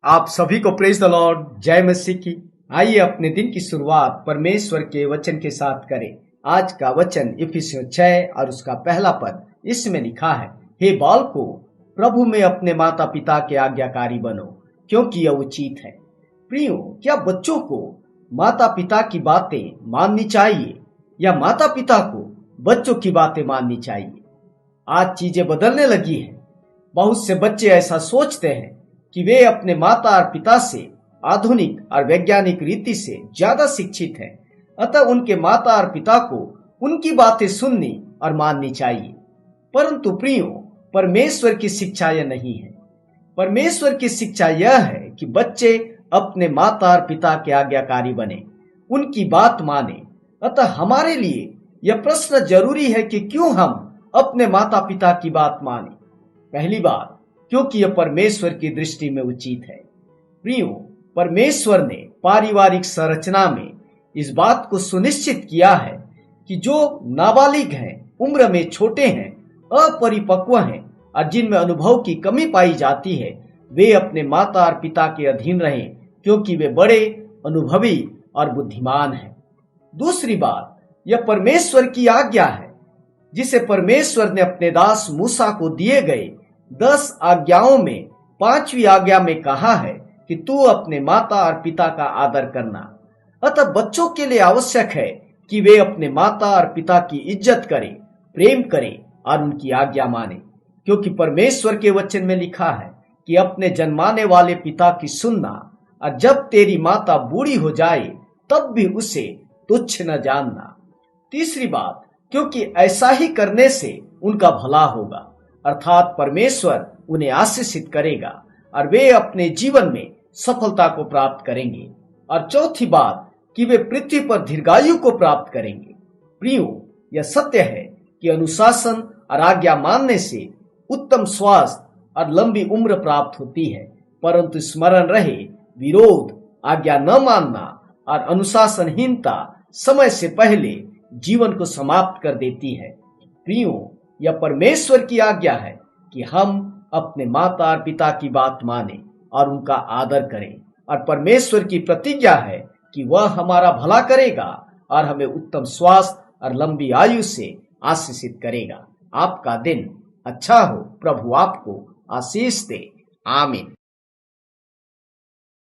आप सभी को प्रेज द लॉर्ड, जय मसीह की। आइए अपने दिन की शुरुआत परमेश्वर के वचन के साथ करें। आज का वचन इफिसियों 6 और उसका पहला पद। इसमें लिखा है, हे बालकों, प्रभु में अपने माता पिता के आज्ञाकारी बनो, क्योंकि यह उचित है। प्रियो, क्या बच्चों को माता पिता की बातें माननी चाहिए या माता पिता को बच्चों की बातें माननी चाहिए? आज चीजें बदलने लगी हैं। बहुत से बच्चे ऐसा सोचते हैं कि वे अपने माता और पिता से आधुनिक और वैज्ञानिक रीति से ज्यादा शिक्षित हैं, अतः उनके माता और पिता को उनकी बातें सुननी और माननी चाहिए। परंतु प्रियो, परमेश्वर की शिक्षा यह नहीं है। परमेश्वर की शिक्षा यह है कि बच्चे अपने माता और पिता के आज्ञाकारी बने, उनकी बात माने। अतः हमारे लिए यह प्रश्न जरूरी है कि क्यों हम अपने माता पिता की बात माने। पहली बात, क्योंकि यह परमेश्वर की दृष्टि में उचित है। प्रियो, परमेश्वर ने पारिवारिक संरचना में इस बात को सुनिश्चित किया है कि जो नाबालिग हैं, उम्र में छोटे हैं, अपरिपक्व हैं और जिनमें अनुभव की कमी पाई जाती है, वे अपने माता और पिता के अधीन रहें, क्योंकि वे बड़े अनुभवी और बुद्धिमान हैं। दूसरी बात, यह परमेश्वर की आज्ञा है, जिसे परमेश्वर ने अपने दास मूसा को दिए गए 10 आज्ञाओं में 5वीं आज्ञा में कहा है कि तू अपने माता और पिता का आदर करना। अतः बच्चों के लिए आवश्यक है कि वे अपने माता और पिता की इज्जत करें, प्रेम करें और उनकी आज्ञा माने, क्योंकि परमेश्वर के वचन में लिखा है कि अपने जन्माने वाले पिता की सुनना, और जब तेरी माता बूढ़ी हो जाए तब भी उसे तुच्छ न जानना। तीसरी बात, क्योंकि ऐसा ही करने से उनका भला होगा, अर्थात परमेश्वर उन्हें आशीषित करेगा और वे अपने जीवन में सफलता को प्राप्त करेंगे। और चौथी बात, कि वे पृथ्वी पर दीर्घायु को प्राप्त करेंगे। प्रियो, यह सत्य है कि अनुशासन और आज्ञा मानने से उत्तम स्वास्थ्य और लंबी उम्र प्राप्त होती है, परंतु स्मरण रहे, विरोध, आज्ञा न मानना और अनुशासनहीनता समय से पहले जीवन को समाप्त कर देती है। प्रियो, यह परमेश्वर की आज्ञा है कि हम अपने माता और पिता की बात माने और उनका आदर करें, और परमेश्वर की प्रतिज्ञा है कि वह हमारा भला करेगा और हमें उत्तम स्वास्थ्य और लंबी आयु से आशीषित करेगा। आपका दिन अच्छा हो। प्रभु आपको आशीष दे। आमीन।